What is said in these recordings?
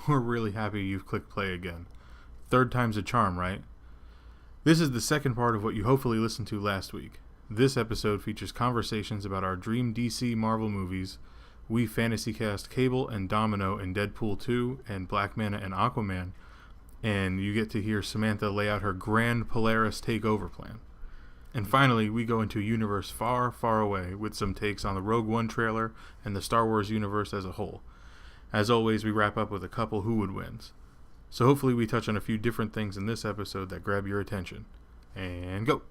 We're really happy you've clicked play again. Third time's a charm, right? This is the second part of what you hopefully listened to last week. This episode features conversations about our dream DC Marvel movies. We fantasy cast Cable and Domino in Deadpool 2 and Black Manta and Aquaman. And you get to hear Samantha lay out her grand Polaris takeover plan. And finally, we go into a universe far, far away with some takes on the Rogue One trailer and the Star Wars universe as a whole. As always, we wrap up with a couple who would wins. So hopefully we touch on a few different things in this episode that grab your attention. And go!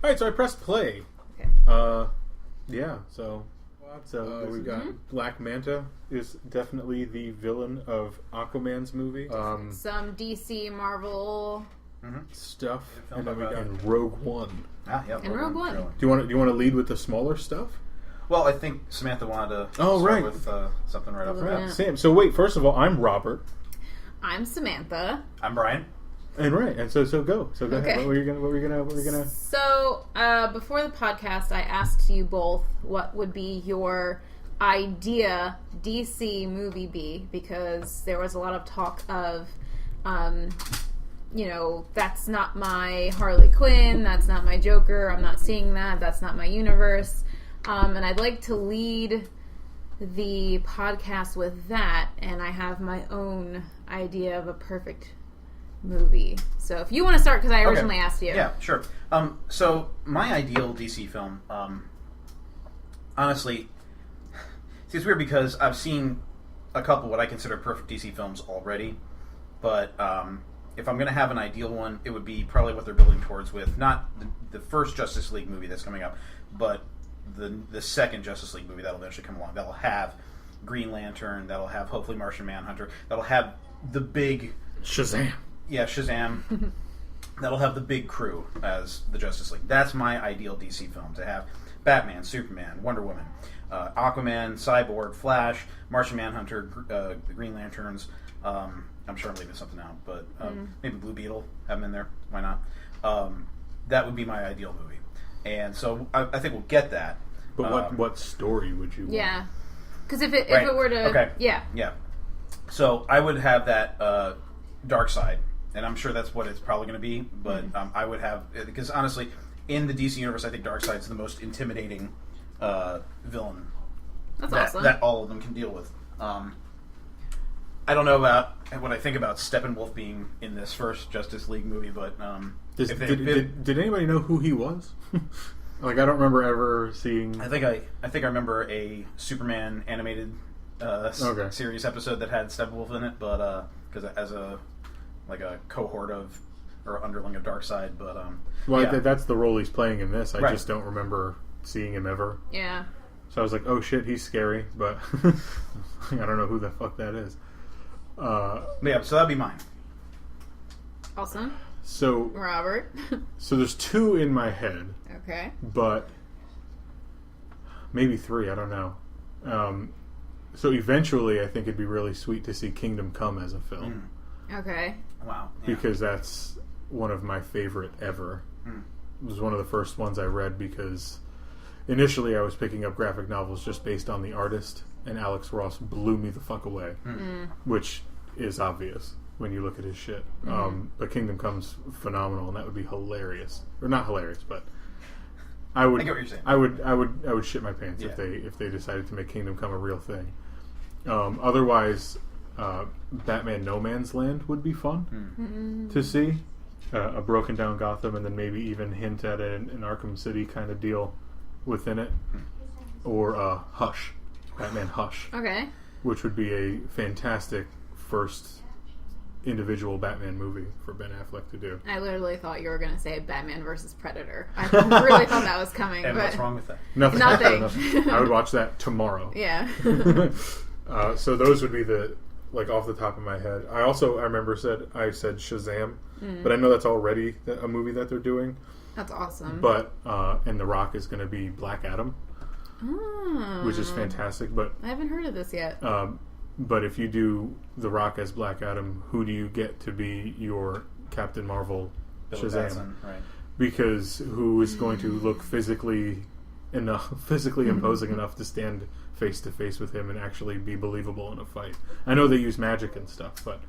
Alright, so I pressed play. Okay. So we got Black Manta is definitely the villain of Aquaman's movie. Some DC Marvel Stuff, and then we got Rogue One. and Rogue One. Do you want to lead with the smaller stuff? Well, I think Samantha wanted to start right. with something right off the Yeah. bat. Sam. So wait, first of all, I'm Robert. I'm Samantha. I'm Brian. And so go. So go ahead. Okay. What were you gonna? So, before the podcast, I asked you both what would be your idea DC movie be, because there was a lot of talk of, that's not my Harley Quinn, that's not my Joker, I'm not seeing that, that's not my universe. And I'd like to lead the podcast with that, and I have my own idea of a perfect movie. So if you want to start, because I originally asked you. Yeah, sure. So my ideal DC film, honestly, see, it's weird because I've seen a couple what I consider perfect DC films already, but if I'm going to have an ideal one, it would be probably what they're building towards with not the first Justice League movie that's coming up, but the second Justice League movie that'll eventually come along. That'll have Green Lantern, that'll have hopefully Martian Manhunter, that'll have the big Shazam. Yeah, Shazam. That'll have the big crew as the Justice League. That's my ideal DC film, to have Batman, Superman, Wonder Woman, Aquaman, Cyborg, Flash, Martian Manhunter, the Green Lanterns. I'm sure I'm leaving something out, but maybe Blue Beetle, have him in there. Why not? That would be my ideal movie. And so I think we'll get that. But what story would you want? Yeah. Because if it were to... Okay. Yeah. Yeah. So I would have that Dark Side. And I'm sure that's what it's probably going to be, but I would have... Because honestly, in the DC universe, I think Darkseid's the most intimidating villain That's awesome. that all of them can deal with. I don't know about what I think about Steppenwolf being in this first Justice League movie, but... Did anybody know who he was? Like, I don't remember ever seeing... I think I remember a Superman animated series episode that had Steppenwolf in it, but because as a cohort of or underling of Darkseid, but that's the role he's playing in this. I Right. just don't remember seeing him ever. Yeah. So I was like, oh shit, he's scary, but I don't know who the fuck that is. So that'd be mine. Awesome. So Robert. So there's two in my head, Okay. but maybe three. I don't know. So eventually, I think it'd be really sweet to see Kingdom Come as a film. Okay. Wow. Yeah. Because that's one of my favorite ever. It was one of the first ones I read because initially I was picking up graphic novels just based on the artist, and Alex Ross blew me the fuck away, which is obvious when you look at his shit. But Kingdom Come's phenomenal, and that would be hilarious. Or not hilarious, but I I get what you're saying. I would shit my pants if they decided to make Kingdom Come a real thing. Otherwise, Batman No Man's Land would be fun to see. A broken down Gotham, and then maybe even hint at an Arkham City kind of deal within it. Or Hush. Batman Hush. Okay. Which would be a fantastic first individual Batman movie for Ben Affleck to do. I literally thought you were going to say Batman versus Predator. I really thought that was coming. And but what's wrong with that? Nothing. Nothing. I would watch that tomorrow. Yeah. So those would be the, like, off the top of my head. I remember I said Shazam, but I know that's already a movie that they're doing. That's awesome. But and The Rock is going to be Black Adam, which is fantastic. But I haven't heard of this yet. But if you do The Rock as Black Adam, who do you get to be your Captain Marvel Billy Shazam? Batson, right. Because who is going to look physically imposing enough to stand face to face with him and actually be believable in a fight? I know they use magic and stuff, but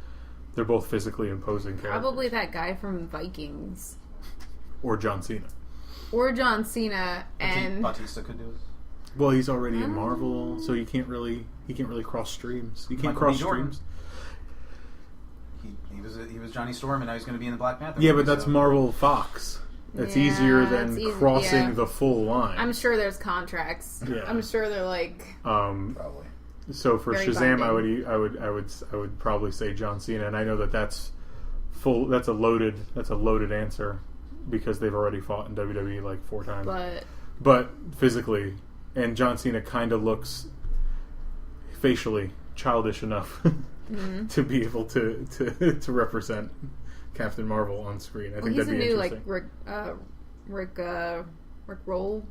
they're both physically imposing characters. Probably that guy from Vikings. Or John Cena. And Bautista could do it. Well, he's already in Marvel, so he can't really cross streams. He can't cross streams. He was Johnny Storm, and now he's going to be in the Black Manta. Yeah, movie, but that's so. Marvel Fox. It's easier than crossing the full line. I'm sure there's contracts. Yeah. I'm sure they're like Probably. So for very Shazam, binding. I would probably say John Cena, and I know that's full. That's a loaded answer because they've already fought in WWE like 4 times. But physically, and John Cena kind of looks facially childish enough to be able to represent Captain Marvel on screen. I think that'd be interesting. Rick Roll.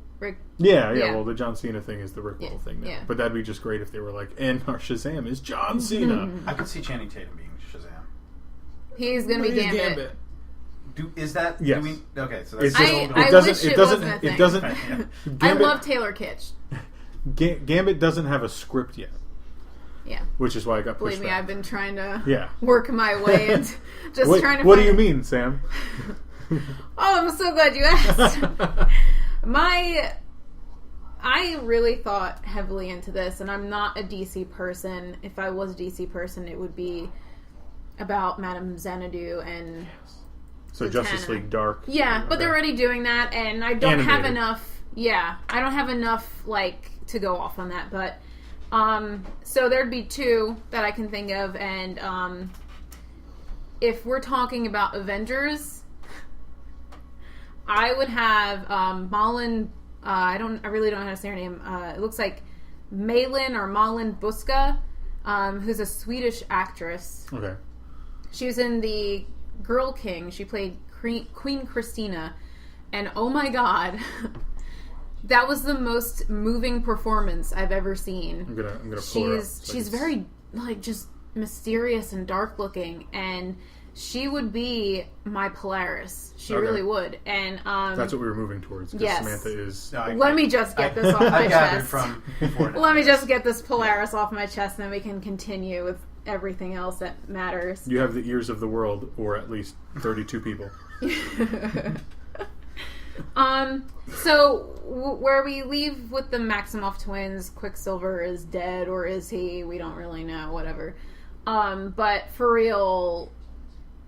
Yeah. Well, the John Cena thing is the Rick Roll thing now. Yeah. But that'd be just great if they were like, and our Shazam is John Cena. I could see Channing Tatum being Shazam. He's gonna be Gambit. Is that? Yes. Okay, so that's. It doesn't. I love Taylor Kitsch. Gambit doesn't have a script yet. Yeah. Which is why I got pushed Believe me, back. I've been trying to work my way and just Wait, trying to what do you mean, Sam? Oh, I'm so glad you asked. I really thought heavily into this, and I'm not a DC person. If I was a DC person, it would be about Madame Xanadu and so Justice League Dark. Yeah, but they're already doing that, and I don't have enough. Yeah, I don't have enough to go off on that, but so there'd be 2 that I can think of, and if we're talking about Avengers, I would have Malin. I really don't know how to say her name. It looks like Malin Buska, who's a Swedish actress. Okay. She was in the Girl King. She played Queen Christina, and oh my god. That was the most moving performance I've ever seen. I'm gonna pull her up. She's very just mysterious and dark looking, and she would be my Polaris. She really would. And that's what we were moving towards. Because Samantha is. Let me just get this off my chest. From before now. Let me just get this Polaris off my chest, and then we can continue with everything else that matters. You have the ears of the world, or at least 32 people. So where we leave with the Maximoff twins, Quicksilver is dead, or is he? We don't really know. Whatever. But for real,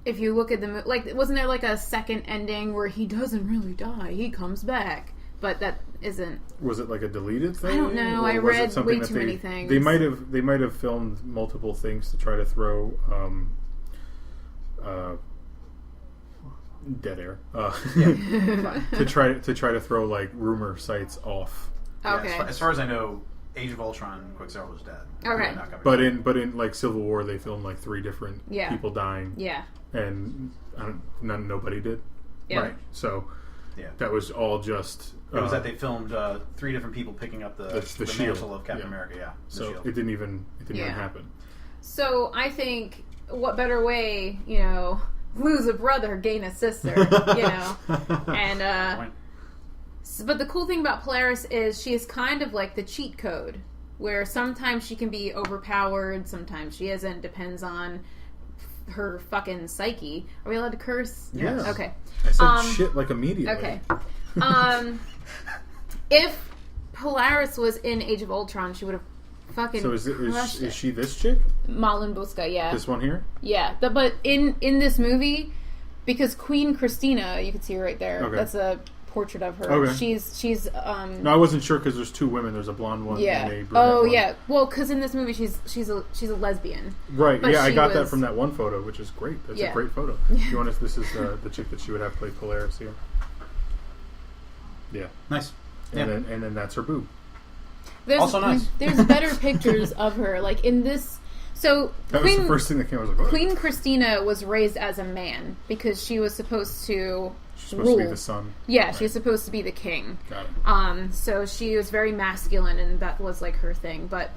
if you look at the wasn't there a second ending where he doesn't really die? He comes back, but that isn't. Was it a deleted thing? I don't know. I read way too many things. They might have filmed multiple things to try to throw. Dead air. to try to throw rumor sites off. Okay. As far as I know, Age of Ultron, Quicksilver was dead. Okay. But in Civil War, they filmed 3 different people dying. Yeah. And nobody did. Yeah. Right. So that was all just. It was that they filmed 3 different people picking up the mantle of Captain America. Yeah. So shield. It didn't even happen. So I think what better way, lose a brother, gain a sister, and but the cool thing about Polaris is she is kind of like the cheat code, where sometimes she can be overpowered, sometimes she isn't, depends on her fucking psyche. Are we allowed to curse? Yes. Okay. I said shit immediately. Okay. If Polaris was in Age of Ultron, she would have fucking. So is she this chick? Malin Buska, yeah. This one here? Yeah, but in this movie, because Queen Christina, you can see her right there. Okay. That's a portrait of her. Okay. She's No, I wasn't sure because there's 2 women. There's a blonde one and a brunette one. Yeah. Well, because in this movie she's a lesbian. Right. But I got that from that one photo, which is great. That's a great photo. You want this is the chick that she would have played Polaris here. Yeah. Nice. And then that's her boob. Also nice. There's better pictures of her, in this. So that was the first thing that came. I was like, Queen Christina was raised as a man because she was supposed to. She's supposed to be the son. Yeah, right. She's supposed to be the king. Got it. So she was very masculine, and that was her thing. But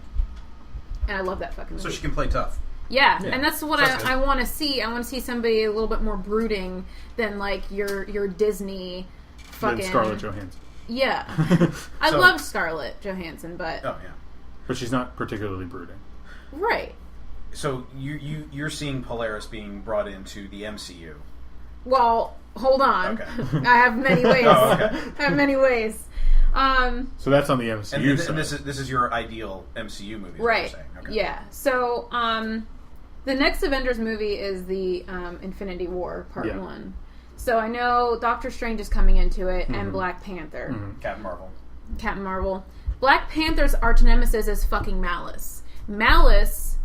And I love that fucking movie. So she can play tough. Yeah, and that's what I want to see. I want to see somebody a little bit more brooding than like your Disney fucking... Than Scarlett Johansson. Yeah. I love Scarlett Johansson, but... Oh, yeah. But she's not particularly brooding. Right. So you're seeing Polaris being brought into the MCU. Well, hold on. Okay. I have many ways. Oh, okay. I have many ways. So that's on the MCU side. And this is your ideal MCU movie, Right. Is what you're saying. Okay. Yeah. So, the next Avengers movie is the Infinity War Part 1. So I know Doctor Strange is coming into it, and Black Panther. Mm-hmm. Captain Marvel. Black Panther's arch nemesis is fucking Malice. Malice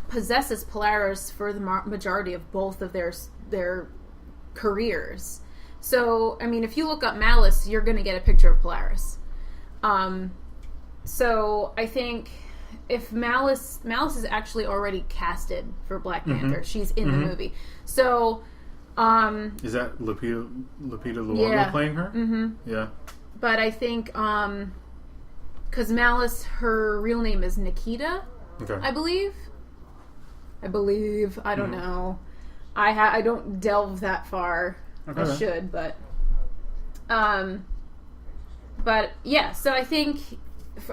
possesses Polaris for the majority of both of their careers. So, I mean, if you look up Malice, you're going to get a picture of Polaris. So, I think if Malice is actually already casted for Black Panther. She's in the movie. So, is that Lupita Nyong'o playing her? Mm-hmm. Yeah. But I think, because Malice, her real name is Nikita, I believe. I don't know. I don't delve that far. Okay. I should, but yeah. So I think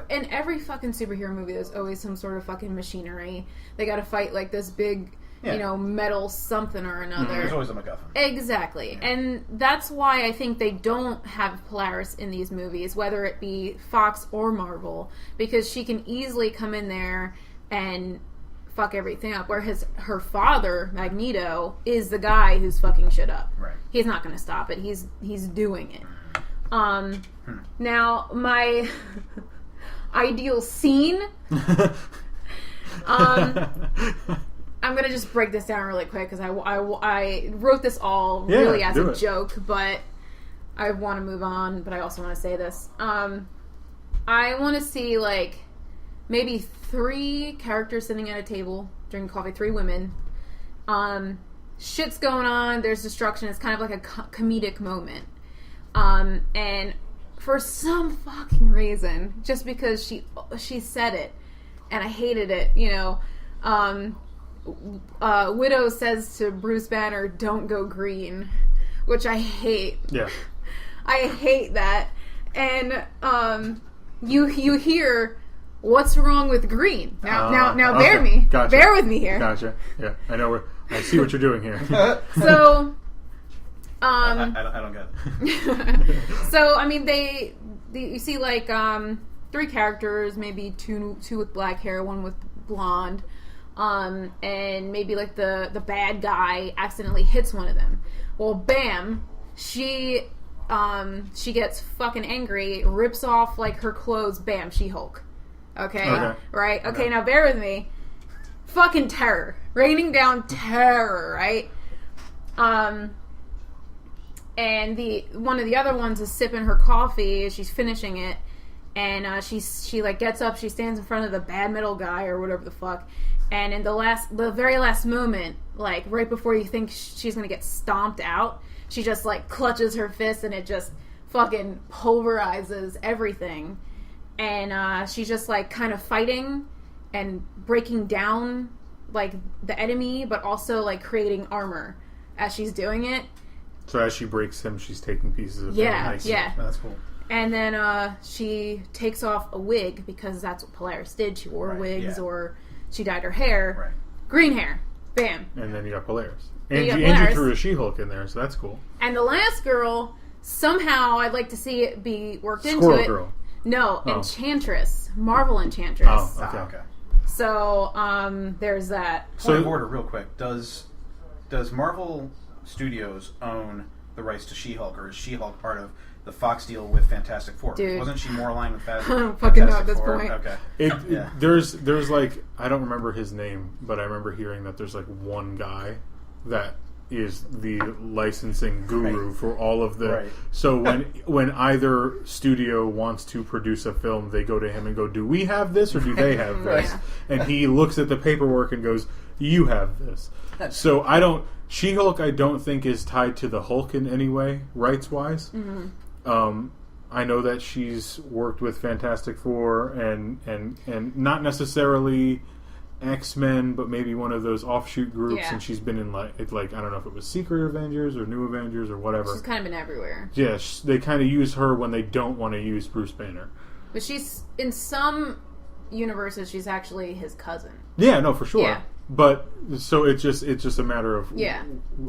in every fucking superhero movie, there's always some sort of fucking machinery. They got to fight like this big, metal something or another. There's always a MacGuffin. Exactly, and that's why I think they don't have Polaris in these movies, whether it be Fox or Marvel, because she can easily come in there and fuck everything up. Whereas her father, Magneto, is the guy who's fucking shit up. Right. He's not going to stop it. He's doing it. Now my ideal scene. I'm going to just break this down really quick because I wrote this all really as a joke, but I want to move on. But I also want to say this. I want to see like maybe 3 characters sitting at a table drinking coffee, 3 women. Shit's going on. There's destruction. It's kind of like a comedic moment. And for some fucking reason, just because she said it, and I hated it, Widow says to Bruce Banner, "Don't go green," which I hate. Yeah. I hate that. And you hear, "What's wrong with green?" Now, okay. Gotcha. Bear with me here. Gotcha. Yeah, I see what you're doing here. So, I don't get it. So, I mean, you see like 3 characters, maybe two with black hair, 1 with blonde, and maybe like the bad guy accidentally hits one of them. Well, bam, she gets fucking angry, rips off like her clothes, bam, She-Hulk. Okay. Right? Okay, now bear with me. Fucking terror. Raining down terror, right? And one of the other ones is sipping her coffee. She's finishing it, and she like gets up. She stands in front of the bad metal guy or whatever the fuck. And in the very last moment, like right before you think she's gonna get stomped out, she just like clutches her fist, and it just fucking pulverizes everything. And she's just like kind of fighting and breaking down like the enemy, but also like creating armor as she's doing it. So as she breaks him, she's taking pieces of him. Nice. Yeah. That's cool. And then she takes off a wig, because that's what Polaris did. She wore wigs, or she dyed her hair. Right. Green hair. Bam. And then you got Polaris. And you threw a She-Hulk in there, so that's cool. And the last girl, somehow I'd like to see it be worked into Squirrel it. Girl. No, Enchantress. Marvel Enchantress. Oh, okay. So, there's that. Point of order, real quick. Does Marvel Studios own the rights to She-Hulk, or is She-Hulk part of the Fox deal with Fantastic Four? Dude. Wasn't she more aligned with I don't fucking know at this point. Okay. There's like, I don't remember his name, but I remember hearing that there's like one guy that is the licensing guru for all of the. Right. So when either studio wants to produce a film, they go to him and go, "Do we have this, or do they have this?" Yeah. And he looks at the paperwork and goes, "You have this." So She-Hulk, I don't think is tied to the Hulk in any way, rights wise. Mm-hmm. I know that she's worked with Fantastic Four and not necessarily Xmen, but maybe one of those offshoot groups, and she's been in like I don't know if it was Secret Avengers or New Avengers or whatever. She's kind of been everywhere. Yeah, they kind of use her when they don't want to use Bruce Banner. But she's in some universes. She's actually his cousin. Yeah, no, for sure. Yeah. But so it's just a matter of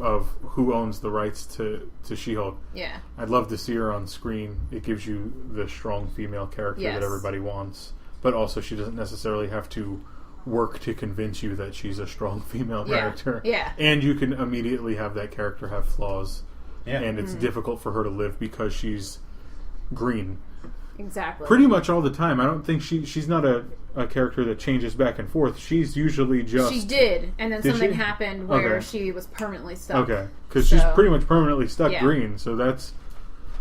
of who owns the rights to She-Hulk. Yeah. I'd love to see her on screen. It gives you the strong female character that everybody wants, but also she doesn't necessarily have to work to convince you that she's a strong female character. Yeah. And you can immediately have that character have flaws. Yeah. And it's difficult for her to live because she's green. Exactly. Pretty much all the time. I don't think she's not a character that changes back and forth. She's usually just... She did, and then something happened where she was permanently stuck. Okay, because she's pretty much permanently stuck green, so that's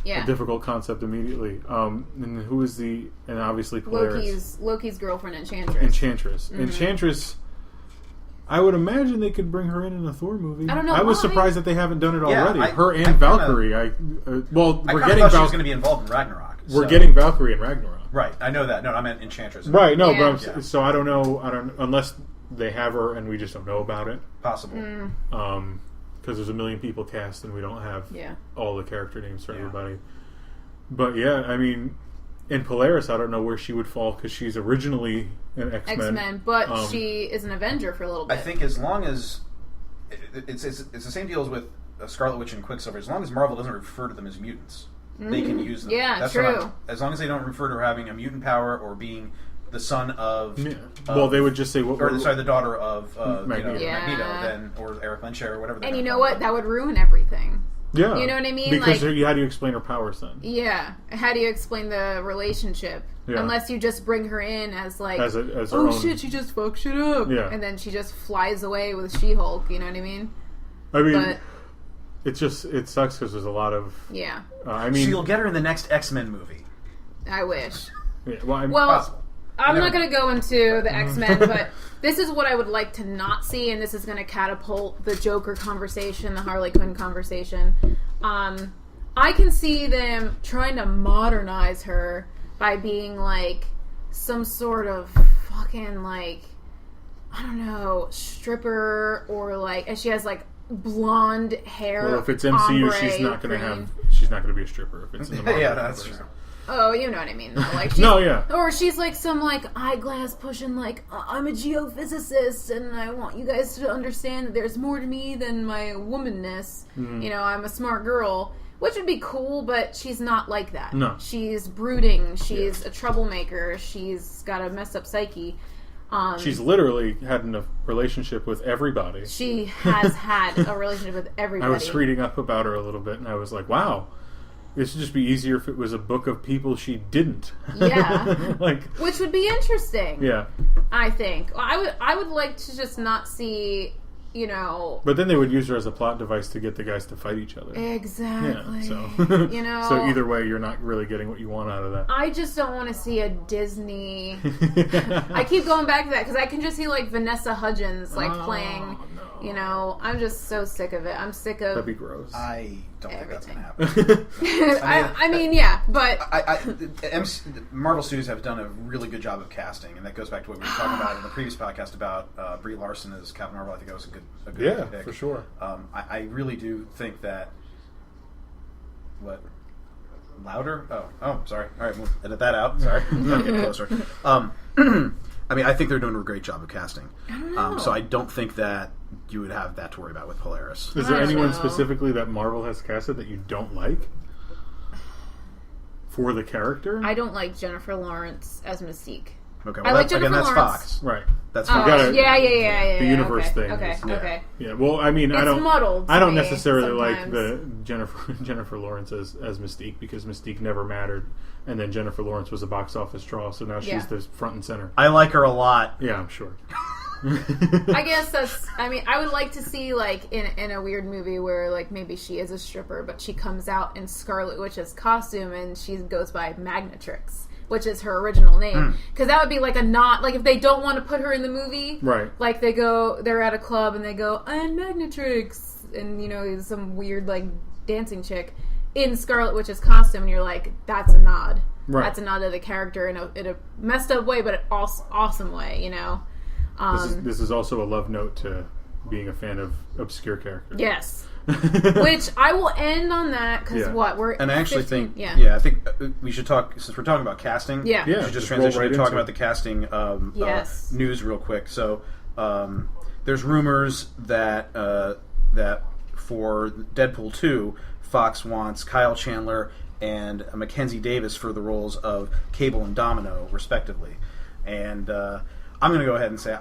a difficult concept immediately. And who is and obviously Polaris. Loki's girlfriend, Enchantress. Mm-hmm. Enchantress, I would imagine they could bring her in a Thor movie. I don't know I was why. surprised that they haven't done it already. Her and Valkyrie. I thought she was going to be involved in Ragnarok. We're getting Valkyrie in Ragnarok. Right, I know that. No, I meant Enchantress. Right, no, but so I don't know. Unless they have her and we just don't know about it. Possible. Because there's a million people cast and we don't have all the character names for everybody. But I mean, in Polaris, I don't know where she would fall because she's originally an X-Men. But she is an Avenger for a little bit. I think as long as it's the same deal as with Scarlet Witch and Quicksilver. As long as Marvel doesn't refer to them as mutants, they can use them. Yeah, that's true. As long as they don't refer to her having a mutant power or being the son of... well, they would just say... the daughter of Magneto. Magneto, or Eric Lensher, or whatever. And you know what? That would ruin everything. Yeah. You know what I mean? Because how do you explain her powers then? Yeah. How do you explain the relationship? Yeah. Unless you just bring her in as like, as her own... shit, she just fucked shit up. Yeah. And then she just flies away with She-Hulk, you know what I mean? It sucks because there's a lot of... Yeah. She'll get her in the next X-Men movie. I wish. Yeah, possible. I'm not going to go into the X-Men, but this is what I would like to not see, and this is going to catapult the Joker conversation, the Harley Quinn conversation. I can see them trying to modernize her by being like some sort of fucking like, I don't know, stripper, or like, and she has like blonde hair. Well, if it's MCU, she's not going to be a stripper. If it's in the Marvel that's true. Oh, you know what I mean. Like or she's like some like eyeglass pushing like, I'm a geophysicist and I want you guys to understand that there's more to me than my womanness. Mm. You know, I'm a smart girl, which would be cool, but she's not like that. No. She's brooding. She's a troublemaker. She's got a messed up psyche. She's literally had a relationship with everybody. She has had a relationship with everybody. I was reading up about her a little bit and I was like, wow. This would just be easier if it was a book of people she didn't. Yeah. Which would be interesting. Yeah. I think. I would like to just not see, you know... But then they would use her as a plot device to get the guys to fight each other. Exactly. Yeah, so... you know... So either way, you're not really getting what you want out of that. I just don't want to see a Disney... I keep going back to that, because I can just see, like, Vanessa Hudgens, playing... No. You know, I'm just so sick of it. I'm sick of... That'd be gross. I don't think that's going to happen. I mean, yeah, but... Marvel Studios have done a really good job of casting, and that goes back to what we were talking about in the previous podcast about Brie Larson as Captain Marvel. I think that was a good pick. For sure. I really do think that... What? Louder? Oh, sorry. All right, we'll edit that out. Sorry. Gotta get closer. I mean, I think they're doing a great job of casting. I don't know. So I don't think that you would have that to worry about with Polaris. Is there anyone specifically that Marvel has casted that you don't like for the character? I don't like Jennifer Lawrence as Mystique. Okay, well, that's Fox. Right. That's Fox. Yeah. The universe thing. Okay. Yeah. Well, I mean, it's muddled. I don't necessarily like the Jennifer Lawrence as Mystique because Mystique never mattered, and then Jennifer Lawrence was a box office draw, so now she's the front and center. I like her a lot. Yeah, I'm sure. I guess that's... I mean, I would like to see, like, in a weird movie where, like, maybe she is a stripper, but she comes out in Scarlet Witch's costume and she goes by Magnatrix, which is her original name. Because that would be, like, a not... Like, if they don't want to put her in the movie... Right. Like, they're at a club and they go, I'm Magnatrix! And, you know, some weird, like, dancing chick. in Scarlet Witch's costume, and you're like, that's a nod. Right. That's a nod to the character in a messed up way, but an awesome way, you know? This is also a love note to being a fan of obscure characters. Yes. Which I will end on that, because we're... And I actually 15, think... I think we should talk... Since we're talking about casting... we should just transition to talk about the casting news real quick. So, there's rumors that that for Deadpool 2, Fox wants Kyle Chandler and Mackenzie Davis for the roles of Cable and Domino, respectively. And I'm going to go ahead and say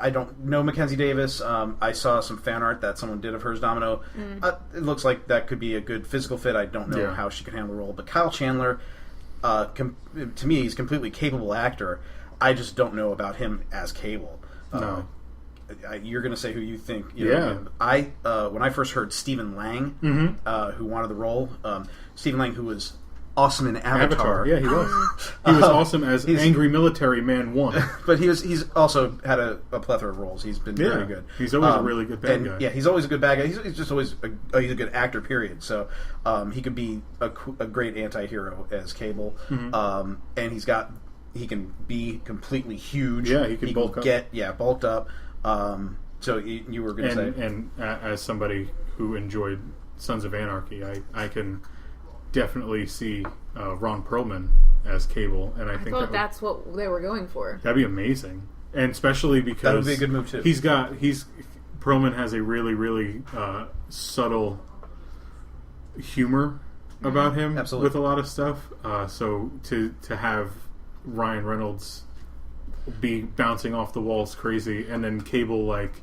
I don't know Mackenzie Davis. I saw some fan art that someone did of her as Domino. It looks like that could be a good physical fit. I don't know how she can handle the role. But Kyle Chandler, to me, he's a completely capable actor. I just don't know about him as Cable. No. You're going to say who you think. You know, when I first heard Stephen Lang, who wanted the role, Stephen Lang, who was awesome in Avatar. Yeah, he was. He was awesome as Angry Military Man 1. But he's also had a plethora of roles. He's been very good. He's always a really good bad guy. Yeah, he's always a good bad guy. He's just always he's a good actor, period. So he could be a great anti-hero as Cable. And he can be completely huge. Yeah, he can bulk up. Bulked up. So you were going to say... And as somebody who enjoyed Sons of Anarchy, I can definitely see Ron Perlman as Cable, and I think that's what they were going for. That'd be amazing, and especially because that would be a good move too. Perlman has a really, really subtle humor about him with a lot of stuff. So to have Ryan Reynolds be bouncing off the walls crazy, and then Cable like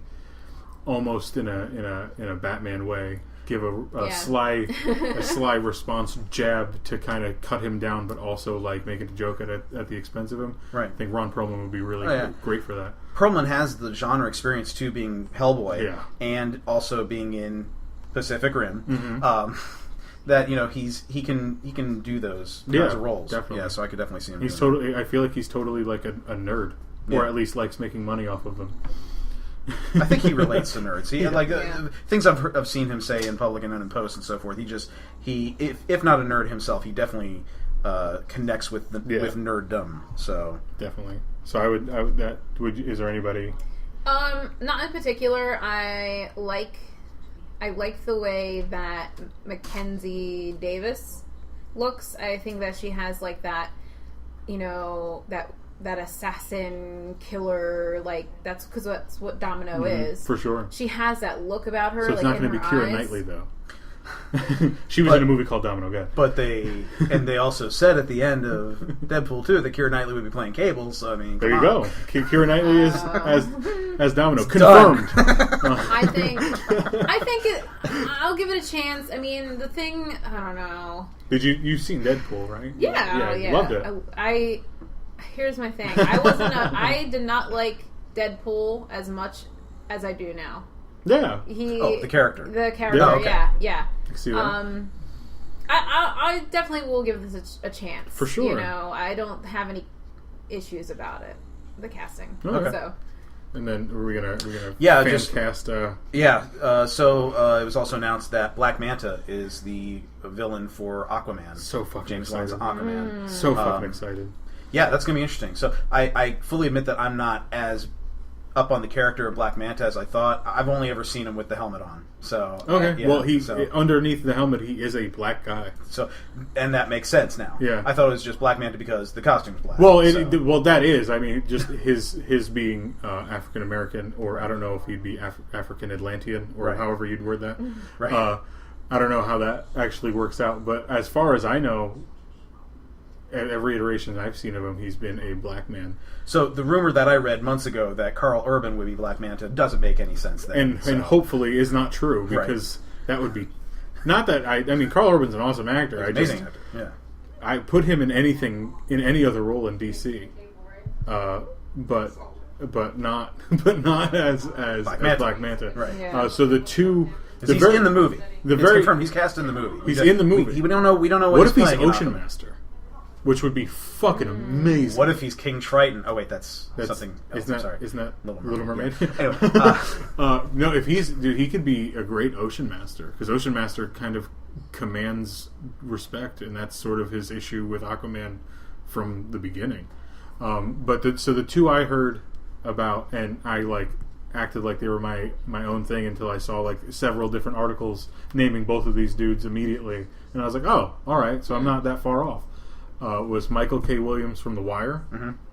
almost in a Batman way give a sly response jab to kind of cut him down, but also like make it a joke at the expense of him. Right. I think Ron Perlman would be really great for that. Perlman has the genre experience too, being Hellboy and also being in Pacific Rim. That he can do those kinds of roles. Definitely. Yeah, so I could definitely see him. He's totally. I feel like he's totally like a nerd, or at least likes making money off of them. I think he relates to nerds. Things I've seen him say in public and in posts and so forth. If not a nerd himself, he definitely connects with nerddom. So definitely. So is there anybody? Not in particular. I like the way that Mackenzie Davis looks. I think that she has like that, that assassin killer, like that's because that's what Domino is for sure. She has that look about her. So it's like, not going to be Keira Knightley though. She was in a movie called Domino. Good. But they also said at the end of Deadpool 2 that Keira Knightley would be playing Cable. So I mean, there you go. Keira Knightley is as Domino. Confirmed. I think I'll give it a chance. I mean, the thing, I don't know. You've seen Deadpool, right? Yeah. Loved it. Here's my thing. I did not like Deadpool as much as I do now. Yeah. The character. The character, yeah. I see that. I definitely will give this a chance. For sure. I don't have any issues about it. The casting. Okay. So. And then we're gonna cast. So it was also announced that Black Manta is the villain for Aquaman. So fucking James excited. Wan's Aquaman. So fucking excited. Yeah, that's gonna be interesting. So I fully admit that I'm not as up on the character of Black Manta as I thought. I've only ever seen him with the helmet on. So underneath the helmet, he is a black guy. So, and that makes sense now. Yeah, I thought it was just Black Manta because the costume's black. Well, that is. I mean, just his being African American, or I don't know if he'd be African Atlantean, or however you'd word that. Right. I don't know how that actually works out, but as far as I know, at every iteration I've seen of him, he's been a black man. So the rumor that I read months ago that Carl Urban would be Black Manta doesn't make any sense then. And hopefully is not true, because that would be... Not that I mean, Carl Urban's an awesome actor. Amazing actor, yeah. I put him in any other role in DC. But not as Black Manta. Right. Yeah. So the two... He's in the movie. It's confirmed. He's cast in the movie. He's in the movie. We don't know what What he's if he's playing. Ocean Master? Which would be fucking amazing. What if he's King Triton? Oh wait, that's something else. Isn't that Little Mermaid? Yeah. Anyway, no, if he could be a great Ocean Master, because Ocean Master kind of commands respect, and that's sort of his issue with Aquaman from the beginning. So the two I heard about, and I acted like they were my own thing until I saw several different articles naming both of these dudes immediately, and I was like, oh, all right, so I'm not that far off. Was Michael K. Williams from The Wire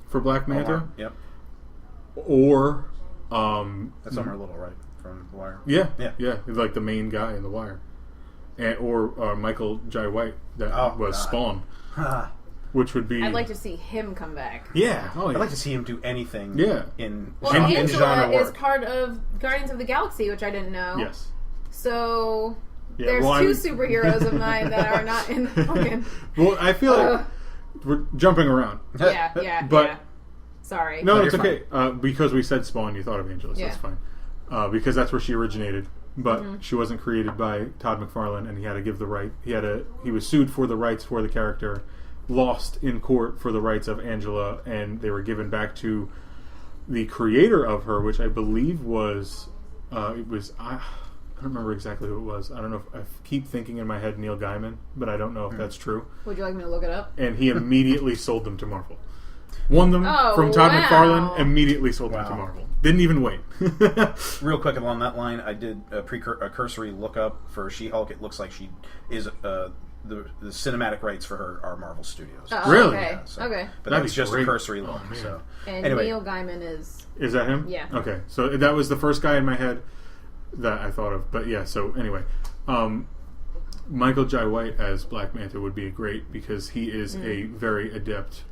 for Black Manta? Yep. Or that's Summer Little, right? From The Wire. Yeah, like the main guy in The Wire, or Michael Jai White that was Spawn, which would be. I'd like to see him come back. Yeah, I'd like to see him do anything. Yeah. in Angela genre work. is part of Guardians of the Galaxy, which I didn't know. Yes. So there's two superheroes of mine that are not in the fucking. Well, I feel like we're jumping around. Yeah. But sorry. No, it's okay. Because we said Spawn, you thought of Angela, so that's fine. Because that's where she originated, but she wasn't created by Todd McFarlane, and he had to give the right. He was sued for the rights for the character, lost in court for the rights of Angela, and they were given back to the creator of her, which I believe was I don't remember exactly who it was. I don't know if I keep thinking in my head Neil Gaiman, but I don't know if that's true. Would you like me to look it up? And he immediately sold them to Marvel. Won them from Todd McFarlane, immediately sold them to Marvel. Didn't even wait. Real quick along that line, I did a cursory lookup for She-Hulk. It looks like she is the cinematic rights for her are Marvel Studios. Really? Okay. Yeah, Okay. But that was just a cursory look. And anyway. Neil Gaiman is... Is that him? Yeah. Okay. So that was the first guy in my head that I thought of. But yeah, so anyway. Michael Jai White as Black Manta would be great because he is a very adept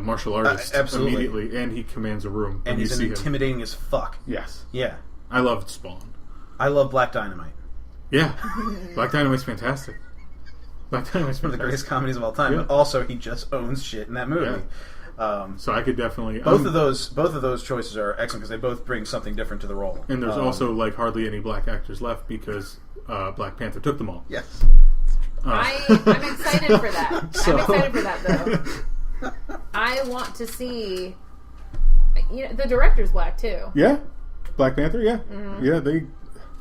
martial artist immediately, and he commands a room. And he's intimidating as fuck. Yes. Yeah. I loved Spawn. I love Black Dynamite. Yeah. Black Dynamite's fantastic. Black Dynamite's one of the greatest comedies of all time, but also he just owns shit in that movie. Yeah. So I could definitely both of those choices are excellent because they both bring something different to the role. And there's also hardly any black actors left because Black Panther took them all. Yes. I'm excited for that. I'm excited for that though. I want to see. The director's black too. Yeah, Black Panther. Yeah,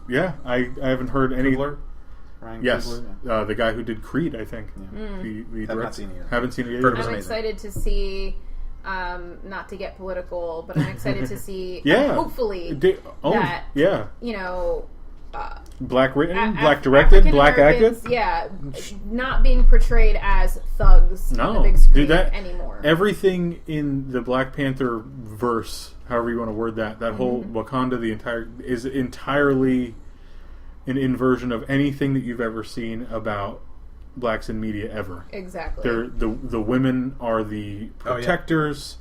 yeah. I haven't heard any. Ryan Coogler, the guy who did Creed, I think. Yeah. Have not seen it yet. Haven't seen it either. I'm excited to see. Not to get political, but I'm excited to see. Hopefully that. Yeah. Black written, black directed, black acted. Yeah, not being portrayed as thugs on the big screen anymore. Everything in the Black Panther verse, however you want to word that whole Wakanda, is entirely an inversion of anything that you've ever seen about blacks in media ever. Exactly. The women are the protectors,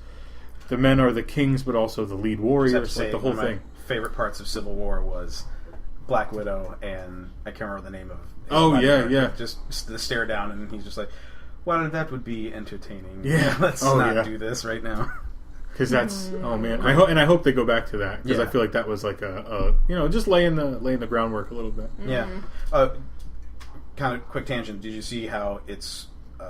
the men are the kings, but also the lead warriors. The whole thing. My favorite parts of Civil War was Black Widow, and I can't remember the name of. Just the stare down, and he's just like, "Well, that would be entertaining. Yeah, let's not do this right now." Because that's man, I hope they go back to that because I feel like that was like a just laying the groundwork a little bit. Yeah. Kind of quick tangent. Did you see how it's?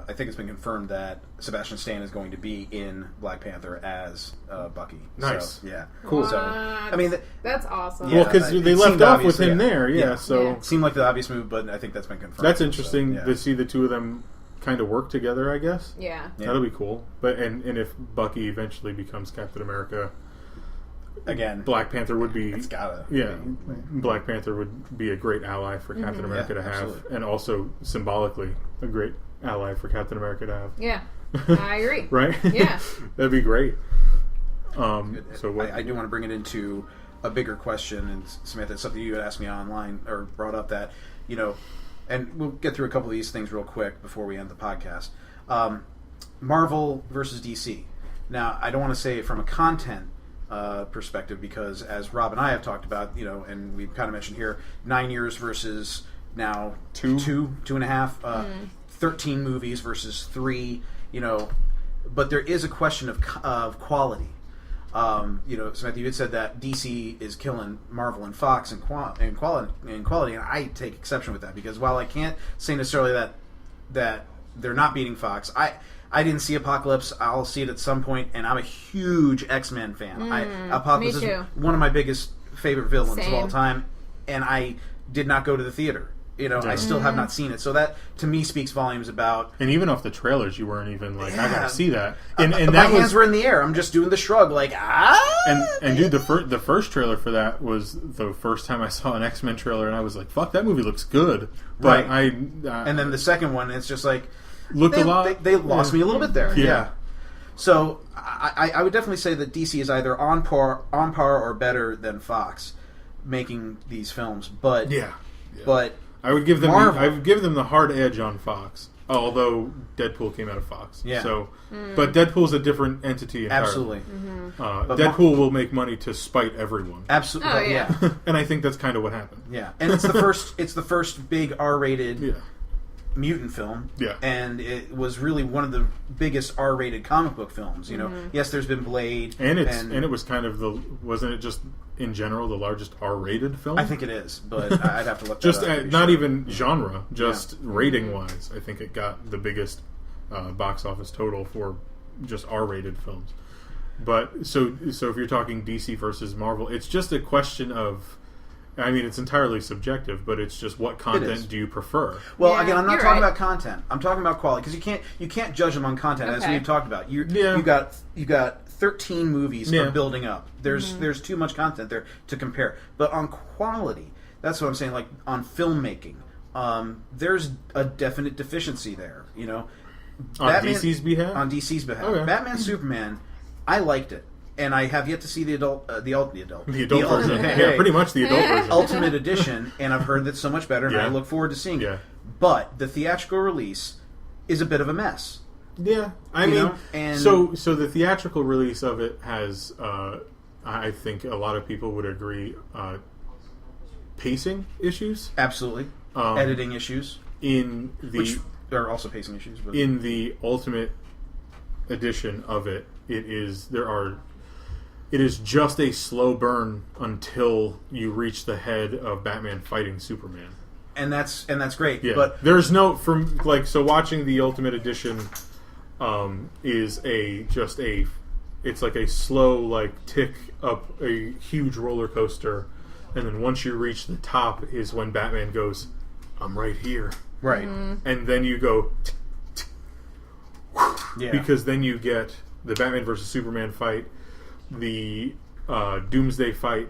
I think it's been confirmed that Sebastian Stan is going to be in Black Panther as Bucky. Nice. So, yeah. Cool. So, I mean, that's awesome. Well, because they left off with him there. Yeah. So it seemed like the obvious move, but I think that's been confirmed. That's interesting to see the two of them kind of work together. I guess. Yeah. That'll be cool. But and if Bucky eventually becomes Captain America. Again, Black Panther would be. It's gotta. Yeah, Black Panther would be a great ally for Captain America to have, absolutely. And also symbolically a great ally for Captain America to have. Yeah, I agree. Right? Yeah, that'd be great. So I do want to bring it into a bigger question, and Samantha, it's something you had asked me online or brought up that and we'll get through a couple of these things real quick before we end the podcast. Marvel versus DC. Now, I don't want to say it from a content perspective because, as Rob and I have talked about, and we've kind of mentioned here, 9 years versus now two and a half, 13 movies versus 3. But there is a question of quality. Samantha, you had said that DC is killing Marvel and Fox in quality, and I take exception with that because while I can't say necessarily that they're not beating Fox, I didn't see Apocalypse. I'll see it at some point, and I'm a huge Xmen fan. Apocalypse is one of my biggest favorite villains of all time, and I did not go to the theater. I still have not seen it. So that, to me, speaks volumes about... And even off the trailers, you weren't even like, I gotta see that. And my that hands were in the air. I'm just doing the shrug, like, And dude, the first trailer for that was the first time I saw an X-Men trailer, and I was like, fuck, that movie looks good. But right. And then the second one, it's just like... Looked a lot... They lost me a little bit there. Yeah. So I would definitely say that DC is either on par or better than Fox making these films. But but I would give them Marvel, the hard edge on Fox. Although Deadpool came out of Fox, yeah. So, but Deadpool's a different entity entirely. Absolutely. Deadpool will make money to spite everyone. Absolutely, Oh, yeah. And I think that's kind of what happened. Yeah, and it's the first big R-rated mutant film. Yeah, and it was really one of the biggest R-rated comic book films. Yes, there's been Blade, and it was kind of wasn't it just in general the largest R-rated film? I think it is, but I'd have to look. Just that up not sure. even genre, just rating wise. I think it got the biggest box office total for just R-rated films. But so if you're talking DC versus Marvel, it's just a question of. I mean, it's entirely subjective, but it's just what content do you prefer? Well, again, I'm not talking right. about content. I'm talking about quality, because you can't judge them on content, as we've talked about. You got 13 movies of building up. There's too much content there to compare. But on quality, that's what I'm saying. Like on filmmaking, there's a definite deficiency there. On Batman, DC's behalf. On DC's behalf, Okay. Batman Superman, I liked it. And I have yet to see the adult version. Pretty much the adult version. Ultimate Edition, and I've heard that's so much better, and I look forward to seeing it. But the theatrical release is a bit of a mess. Yeah, I mean, so the theatrical release of it has, I think a lot of people would agree, pacing issues. Absolutely, editing issues. Which are also pacing issues. But in the Ultimate Edition of it, it is just a slow burn until you reach the head of Batman fighting Superman, and that's great. Yeah, but there's no so watching the Ultimate Edition is it's like a slow tick up a huge roller coaster, and then once you reach the top is when Batman goes, "I'm right here," right, and then you go, because then you get the Batman versus Superman fight, the Doomsday fight,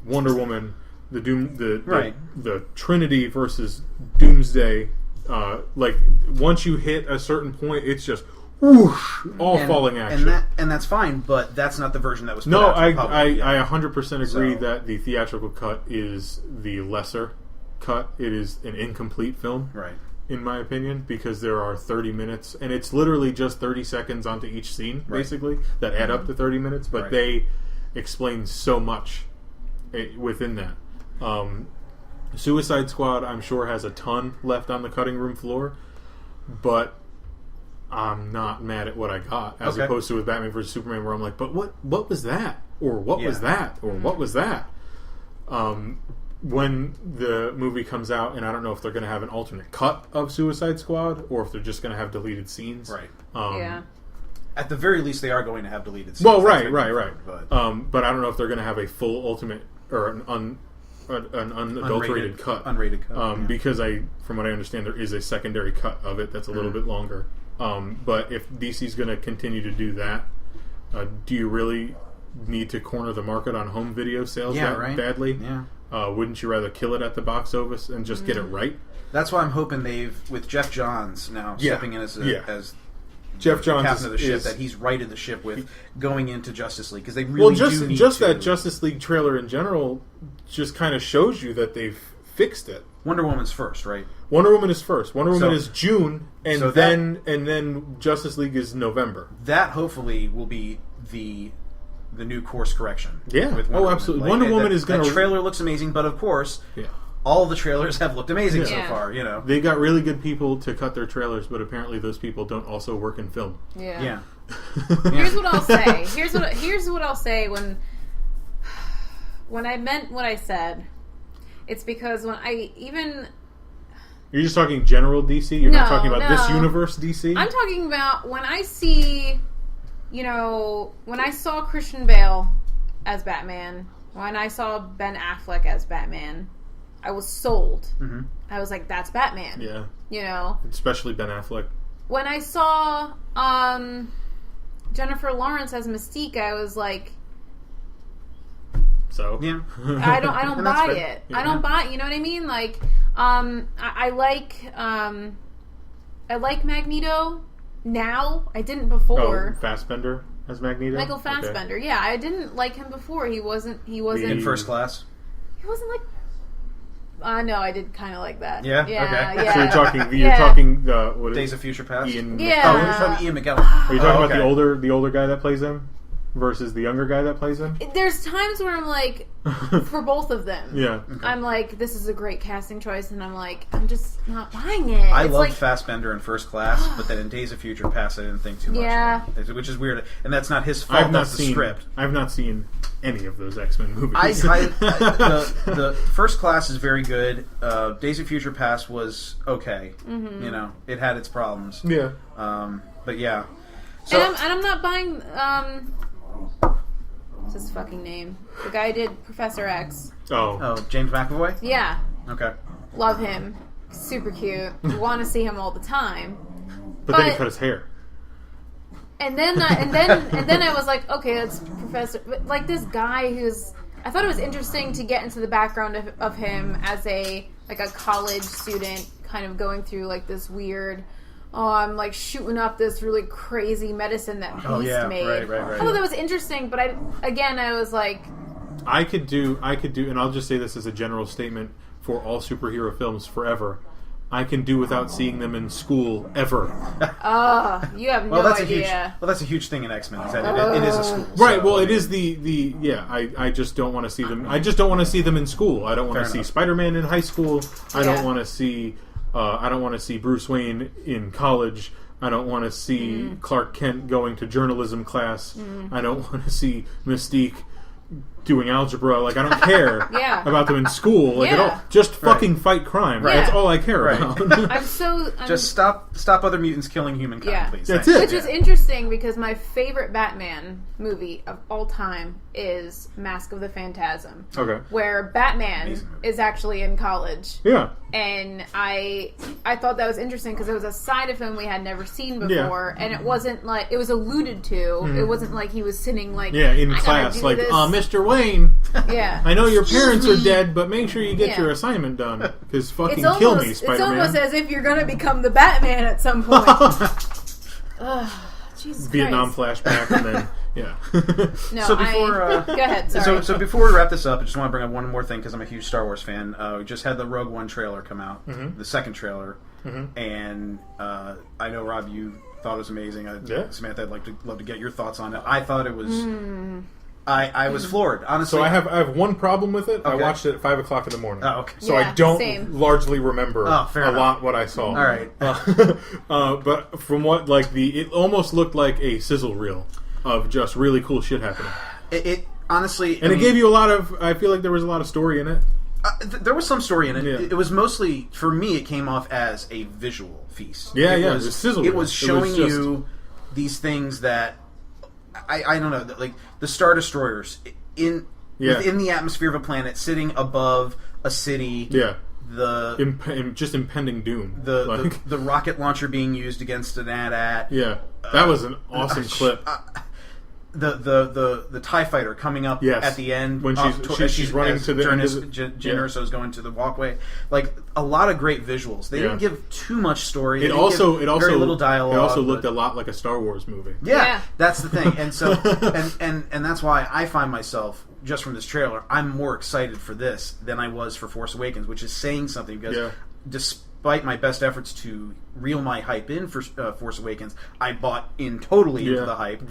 Wonder Woman, the Trinity versus Doomsday. Once you hit a certain point, it's just whoosh, falling action, and that's fine. But that's not the version that was. Put no, out to the public. I 100% agree that the theatrical cut is the lesser cut. It is an incomplete film, right? In my opinion, because there are 30 minutes, and it's literally just 30 seconds onto each scene, basically, that add up to 30 minutes, but they explain so much within that. Suicide Squad, I'm sure, has a ton left on the cutting room floor, but I'm not mad at what I got, as opposed to with Batman vs. Superman, where I'm like, but what was that? Or what was that? Or what was that? When the movie comes out, and I don't know if they're going to have an alternate cut of Suicide Squad or if they're just going to have deleted scenes. Right. At the very least, they are going to have deleted scenes. Well, right. But I don't know if they're going to have a full ultimate or an unadulterated cut. Unrated cut. Because from what I understand, there is a secondary cut of it that's a little bit longer. But if DC's going to continue to do that, do you really need to corner the market on home video sales badly? Yeah. Wouldn't you rather kill it at the box office and just get it right? That's why I'm hoping with Jeff Johns now stepping in as Jeff Johns captain of the ship, that he's righted the ship with going into Justice League, because they really do need to. That Justice League trailer in general just kind of shows you that they've fixed it. Wonder Woman's first, right? Wonder Woman is first. Wonder Woman is June, and then Justice League is November. That hopefully will be the new course correction. Yeah. With Wonder absolutely. Wonder Woman is going to... That trailer looks amazing, but of course, all the trailers have looked amazing so far, They got really good people to cut their trailers, but apparently those people don't also work in film. Yeah. Here's what I'll say. Here's what I'll say when I meant what I said. It's because when You're just talking general DC? You're not talking about this universe DC? I'm talking about when I see... when I saw Christian Bale as Batman, when I saw Ben Affleck as Batman, I was sold. Mm-hmm. I was like, that's Batman. Yeah. You know? Especially Ben Affleck. When I saw Jennifer Lawrence as Mystique, I was like, so yeah, I don't buy it. Yeah. I don't buy. You know what I mean? Like, I like Magneto now. I didn't before. Oh, Fassbender as Magneto. Michael Fassbender. Okay. Yeah, I didn't like him before. He wasn't in First Class. He wasn't like. No, I did kind of like that. Yeah. Yeah. Okay. Yeah. So you're talking what Days of Future Past. Yeah. Oh, you're talking Ian McKellen. Are you talking about the older guy that plays him versus the younger guy that plays him? There's times where I'm like, for both of them. Yeah. Okay. I'm like, this is a great casting choice, and I'm like, I'm just not buying it. I it's loved like, Fassbender in First Class, but then in Days of Future Past, I didn't think too much. Yeah. Of it, which is weird, and that's not his fault. That's the script. I've not seen any of those X-Men movies. The First Class is very good. Days of Future Past was okay. Mm-hmm. You know, it had its problems. Yeah. But yeah. So, and I'm not buying. What's his fucking name? The guy who did Professor X. Oh, James McAvoy? Yeah. Okay. Love him. Super cute. Want to see him all the time. But then he cut his hair. And then I was like, okay, that's Professor. Like this guy who's. I thought it was interesting to get into the background of him as a college student, kind of going through like this weird. Oh, I'm like shooting up this really crazy medicine that Beast made. Right. I thought that was interesting, but I was like, I could do, and I'll just say this as a general statement for all superhero films forever. I can do without seeing them in school ever. You have no idea. That's a huge thing in X-Men. Is that it is a school, right? So, well, it is I just don't want to see them. I just don't want to see them in school. I don't want to see Spider-Man in high school. I don't want to see. I don't want to see Bruce Wayne in college. I don't want to see Clark Kent going to journalism class. I don't want to see Mystique doing algebra. Like, I don't care about them in school. Like, at all. Just fucking fight crime. Right. That's all I care about. Just stop other mutants killing humankind, please. That's it. Which is interesting because my favorite Batman movie of all time is Mask of the Phantasm. Okay. Where Batman is actually in college. Yeah. And I thought that was interesting because it was a side of him we had never seen before, and it wasn't like it was alluded to. It wasn't like he was sitting like in class, like Mr. Wayne. Yeah, I know your parents are dead, but make sure you get your assignment done because fucking kill me, Spider-Man. It's almost as if you're gonna become the Batman at some point. Jesus Vietnam Christ. flashback, and then No, so before, go ahead. Sorry. So before we wrap this up, I just want to bring up one more thing because I'm a huge Star Wars fan. We just had the Rogue One trailer come out, the second trailer, and I know Rob, you thought it was amazing. Samantha, I'd love to get your thoughts on it. I thought it was. I was floored, honestly. So I have one problem with it. Okay. I watched it at 5 o'clock in the morning. Oh, okay. So I don't largely remember a lot what I saw. All right. But from what it almost looked like a sizzle reel of just really cool shit happening. It honestly, and it gave you a lot of. I feel like there was a lot of story in it. There was some story in it. Yeah. It was mostly, for me, it came off as a visual feast. It was a sizzle reel. It was showing you these things that I don't know, like the Star Destroyers within the atmosphere of a planet, sitting above a city. Yeah. Just impending doom. The rocket launcher being used against an AT-AT. Yeah, that was an awesome clip. The TIE fighter coming up at the end when she's running to the end. Jyn Erso's going to the walkway. Like a lot of great visuals. They didn't give too much story. It also very little dialogue. It also looked a lot like a Star Wars movie. Yeah, that's the thing. And so and that's why I find myself, just from this trailer, I'm more excited for this than I was for Force Awakens, which is saying something because despite my best efforts to reel my hype in for Force Awakens, I bought in totally into the hype.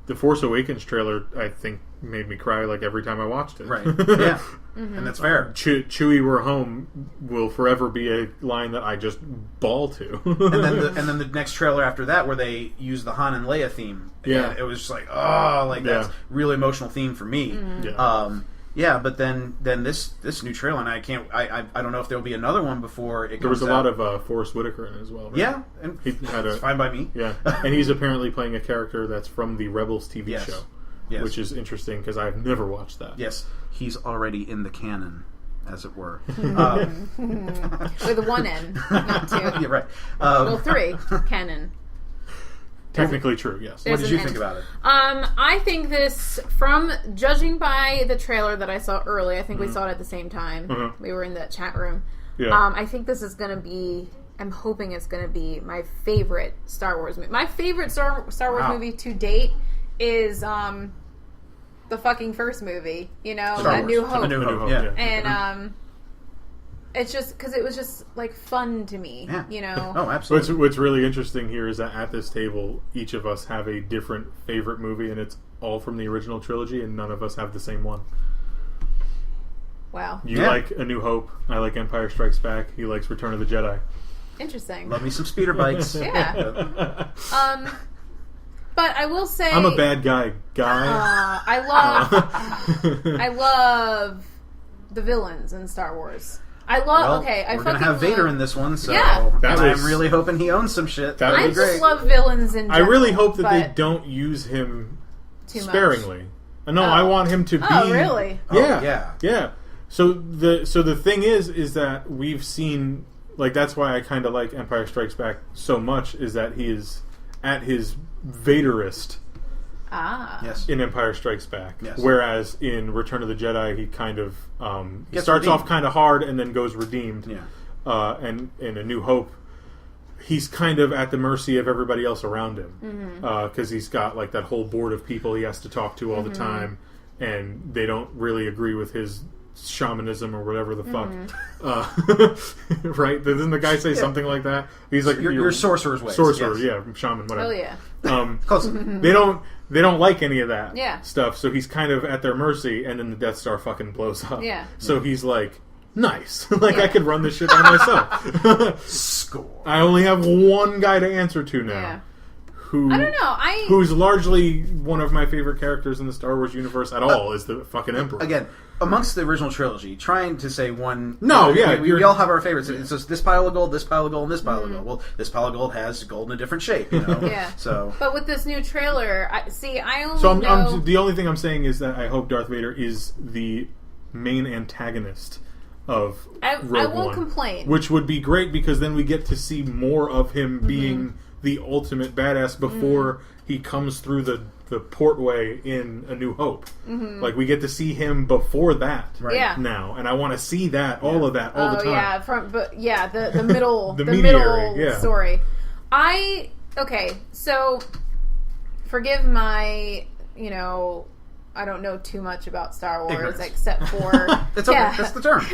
The Force Awakens trailer, I think, made me cry like every time I watched it. Right. Yeah. And that's fair. Chewie, we're home will forever be a line that I just bawl to. and then the next trailer after that, where they use the Han and Leia theme. Yeah. It was just like, that's really emotional theme for me. Yeah, but then this new trailer, and I don't know if there'll be another one before it comes out. There was a lot of Forrest Whitaker in it as well, right? Yeah, and it's fine by me. Yeah, and he's apparently playing a character that's from the Rebels TV show, which is interesting because I've never watched that. Yes, he's already in the canon. as it were. With one N, not two. Yeah, right. Well, three. Canon. Technically true, yes. What did you think about it? I think this, from judging by the trailer that I saw early, I think we saw it at the same time. Mm-hmm. We were in the chat room. Yeah. I think this is going to be, I'm hoping it's going to be my favorite Star Wars movie. My favorite Star Wars movie to date is the fucking first movie, you know, Star A Wars. New Hope. A New Hope, yeah. And it's just because it was just like fun to me, Yeah. you know. Oh, absolutely. What's really interesting here is that at this table, each of us have a different favorite movie, and it's all from the original trilogy, and none of us have the same one. Wow. You like A New Hope. I like Empire Strikes Back. He likes Return of the Jedi. Interesting. Love me some speeder bikes. Yeah. But I will say, I'm a bad guy. I love the villains in Star Wars. I love. Well, we're gonna have Vader in this one, so Yeah. I'm really hoping he owns some shit. That I was just great. love villains in I general. really hope that they but don't use him too much. sparingly. No, I want him to be. Oh, really? Yeah. So the thing is that we've seen, like, that's why I kind of like Empire Strikes Back so much, is that he is at his Vaderist Yes. in Empire Strikes Back. Yes. Whereas in Return of the Jedi, he kind of he Gets starts redeemed. off kind of hard and then goes redeemed. Yeah. And in A New Hope, he's kind of at the mercy of everybody else around him, because he's got like that whole board of people he has to talk to all the time, and they don't really agree with his shamanism or whatever the fuck. Right? Doesn't the guy say something like that? He's like Your sorcerer's ways. sorcerer, yes. yeah, shaman, whatever. Oh yeah. Close. They don't like any of that Yeah. stuff, so he's kind of at their mercy, and then the Death Star fucking blows up. Yeah. So he's like, nice. Like, I could run this shit by myself. Score. I only have one guy to answer to now. Yeah. Who, I don't know. Who's largely one of my favorite characters in the Star Wars universe at all, is the fucking Emperor. Again, amongst the original trilogy, trying to say one... No, yeah, We all have our favorites. It's just this pile of gold, this pile of gold, and this pile of gold. Well, this pile of gold has gold in a different shape, you know? Yeah. So... But with this new trailer, I only So know... the only thing I'm saying is that I hope Darth Vader is the main antagonist of Rogue I won't One, complain. which would be great, because then we get to see more of him being the ultimate badass before he comes through the portway in A New Hope. Like, we get to see him before that Right. Yeah. now, and I want to see that, all of that, all the time. The middle, The the meteor, middle yeah. story. So forgive my, I don't know too much about Star Wars Ignorance. except for It's okay. That's the term.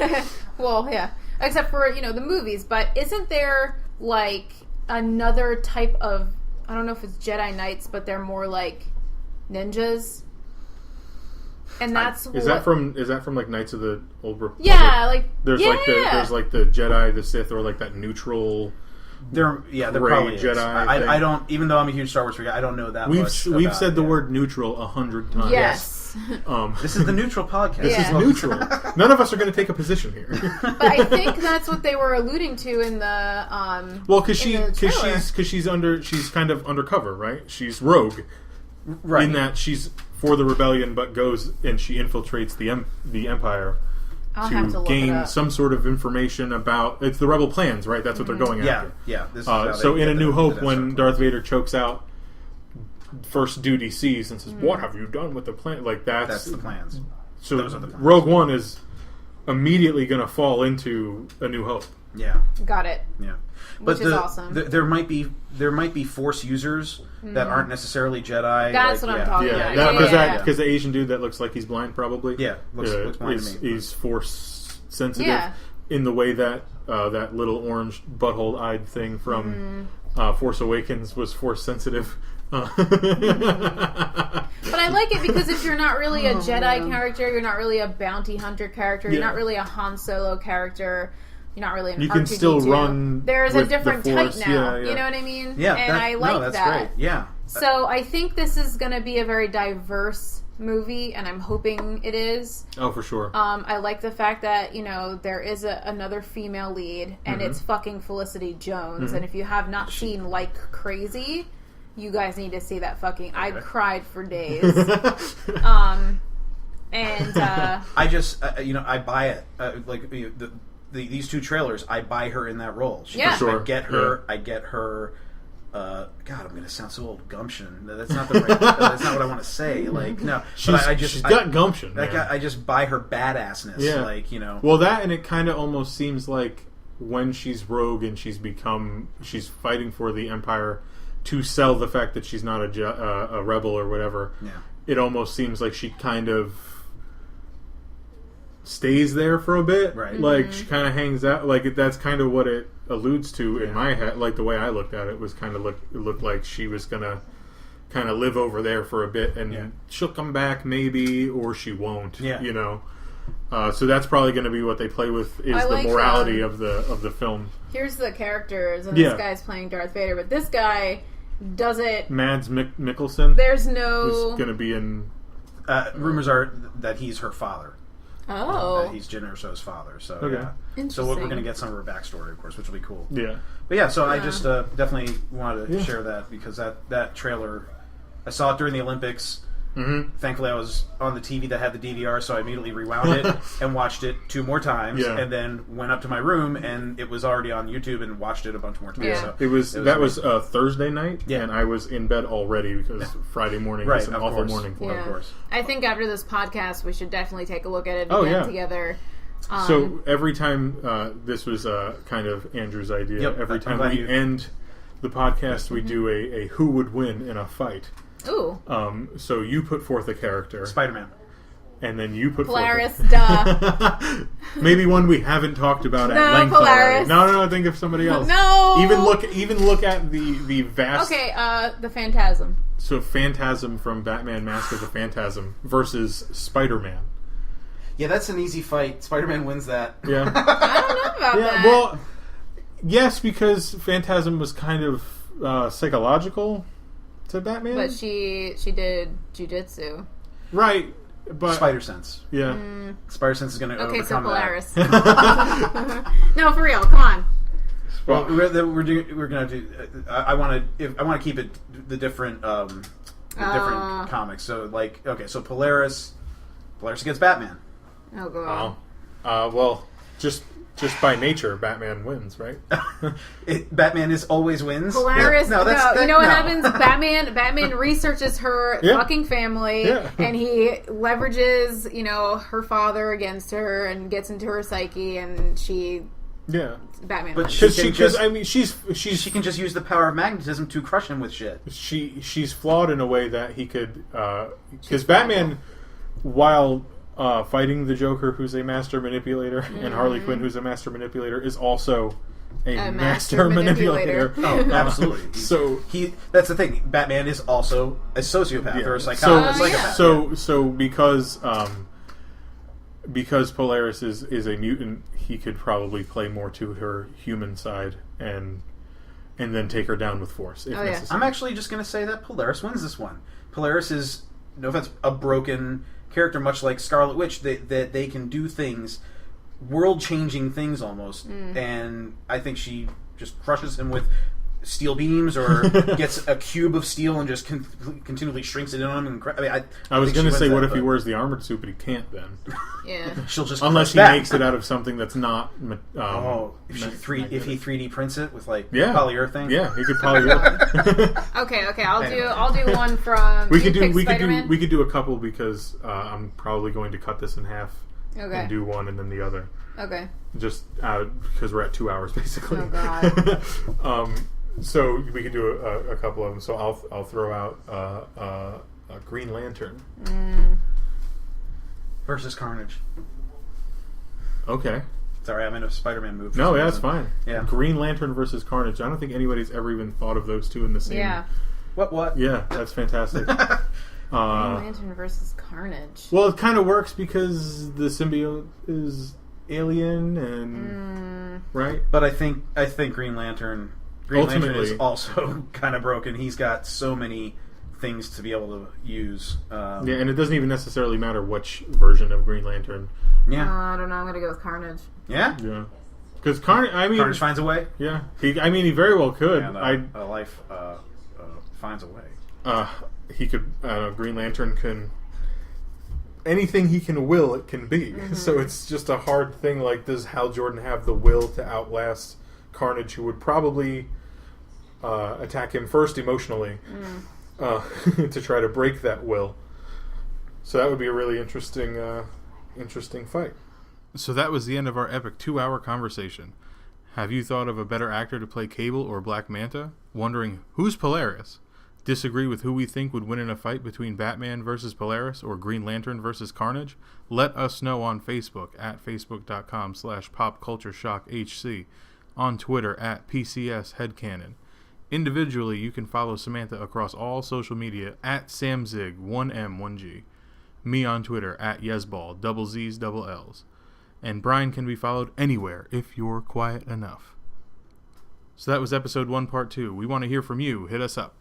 well, yeah, except for the movies. But isn't there like another type of, I don't know if it's Jedi Knights, but they're more like ninjas? And that's Is that from like Knights of the Old Republic? Yeah, like There's like the Jedi, the Sith, or like that neutral. There Gray probably is. Jedi thing. I don't, even though I'm a huge Star Wars fan, I don't know that much. We've said the word neutral 100 times. yes. This is the neutral podcast. This is neutral. None of us are going to take a position here. But I think that's what they were alluding to in the Well, because she's kind of undercover, right? She's rogue, Right. in that she's for the rebellion, but goes and she infiltrates the Empire I'll have to to look gain it up. some sort of information about it's the rebel plans, right? That's what they're going after. Yeah. This is how So they in get A New the Hope, Death when Star. Darth Vader chokes out first dude he sees and says, "What have you done with the plan?" Like That's the plans. So Those are the plans. Rogue One is immediately going to fall into A New Hope. Yeah. Got it. Yeah. Which is awesome. There might be Force users that aren't necessarily Jedi. That's what I'm talking Yeah, about. because the Asian dude that looks like he's blind, probably. Yeah, looks blind to me. He's Force sensitive Yeah. in the way that that little orange butthole-eyed thing from Force Awakens was Force sensitive. But I like it because if you're not really a Jedi character, you're not really a bounty hunter character, you're Yeah. not really a Han Solo character, you're not really an You can R2-D2. still run There's a with the different Force, type now. yeah. You know what I mean? Yeah, and I like that's that. great. Yeah. So I think this is going to be a very diverse movie, and I'm hoping it is. Oh, for sure. I like the fact that, there is another female lead, and Mm-hmm. it's fucking Felicity Jones. And if you have not seen Like Crazy, you guys need to see that fucking... I cried for days. And I just, I buy it. These two trailers, I buy her in that role. Yeah. For sure. I get her. Yeah. I get her. God, I'm going to sound so old. Gumption. That's not the right. That's not what I want to say. Like, no. She's got gumption. Like, man. I just buy her badassness. Yeah. Like, Well, that, and it kind of almost seems like when she's rogue and she's fighting for the Empire to sell the fact that she's not a rebel or whatever. Yeah. It almost seems like she kind of stays there for a bit. Right. Like, she kind of hangs out. Like, that's kind of what it alludes to in my head. Like, the way I looked at it was kind of it looked like she was going to kind of live over there for a bit, and she'll come back maybe, or she won't. Yeah. So that's probably going to be what they play with, is the morality of the film. Here's the characters, and this guy's playing Darth Vader, but this guy does it. Mads Mikkelsen. There's no. Who's going to be in. Rumors are that he's her father. Oh. That he's Jyn Erso's father. So Okay. yeah. So we're going to get some of her backstory, of course, which will be cool. Yeah. But yeah, so I just definitely wanted to share that, because that trailer, I saw it during the Olympics. Mm-hmm. Thankfully, I was on the TV that had the DVR, so I immediately rewound it and watched it 2 more times, and then went up to my room, and it was already on YouTube, and watched it a bunch more times. Yeah. So It was Thursday night, and I was in bed already because Friday morning was an awful morning for me. Of course. I think after this podcast, we should definitely take a look at it again together. So every time, this was kind of Andrew's idea, Yep, every time we end the podcast, we do a who would win in a fight. Ooh. So you put forth a character. Spider-Man. And then you put Polaris, forth duh. maybe one we haven't talked about at No, length Polaris. already. No, think of somebody else. No! Even look at the vast... Okay, the Phantasm. So Phantasm from Batman Mask of the Phantasm versus Spider-Man. Yeah, that's an easy fight. Spider-Man wins that. Yeah. I don't know about that. Well, yes, because Phantasm was kind of psychological to Batman. But she did jujitsu. Right, but... Spider Sense. Yeah. Spider Sense is going to overcome so Polaris. that. No, for real, come on. Well, we're going to do... I want to keep it the different comics. So, so Polaris against Batman. Oh, God. Oh. Just by nature, Batman wins, right? Batman always wins. Polaris. Yeah. You know what happens? Batman researches her fucking family, and he leverages, her father against her, and gets into her psyche, and she. Yeah. Batman. But she's she can just use the power of magnetism to crush him with shit. She's flawed in a way that he could, because Batman, while fighting the Joker, who's a master manipulator, and Harley Quinn, who's a master manipulator, is also a master manipulator. Oh, absolutely. That's the thing. Batman is also a sociopath or a psychopath. So because Polaris is a mutant, he could probably play more to her human side and then take her down with force if necessary. I'm actually just going to say that Polaris wins this one. Polaris is, no offense, a broken character, much like Scarlet Witch, that they can do things, world-changing things almost, and I think she just crushes him with steel beams, or gets a cube of steel and just continually shrinks it in on him. I was going to say, what if he wears the armored suit, but he can't then? Yeah. She'll just unless he makes it out of something that's not. If he 3D prints it with polyurethane. Yeah, he could polyurethane. Okay. I'll do one from. We could do a couple, because I'm probably going to cut this in half. Okay. And do one and then the other. Okay. Just because we're at 2 hours basically. Oh God. So we could do a couple of them. So I'll throw out a Green Lantern versus Carnage. Okay. Sorry, I'm in a Spider-Man movie. No, yeah, that's fine. Yeah. Green Lantern versus Carnage. I don't think anybody's ever even thought of those two in the same. Yeah. What? Yeah, that's fantastic. Green Lantern versus Carnage. Well, it kind of works because the symbiote is alien and right. But I think Green Lantern is also kind of broken. He's got so many things to be able to use. And it doesn't even necessarily matter which version of Green Lantern. Yeah. I don't know. I'm gonna go with Carnage. Yeah. Yeah. Because Carnage finds a way. Yeah. He very well could. And life finds a way. He could. Green Lantern can. anything he can will, it can be. Mm-hmm. So it's just a hard thing. Like, does Hal Jordan have the will to outlast Carnage, who would probably attack him first emotionally to try to break that will? So that would be a really interesting fight. So that was the end of our epic 2-hour conversation. Have you thought of a better actor to play Cable or Black Manta? Wondering, who's Polaris? Disagree with who we think would win in a fight between Batman versus Polaris or Green Lantern versus Carnage? Let us know on Facebook at facebook.com/popcultureshock.hc, on Twitter at PCS Headcannon. Individually, you can follow Samantha across all social media at SamZig, 1M1G. Me on Twitter at Yesball, double Z's, double L's. And Brian can be followed anywhere if you're quiet enough. So that was episode 1, part 2. We want to hear from you. Hit us up.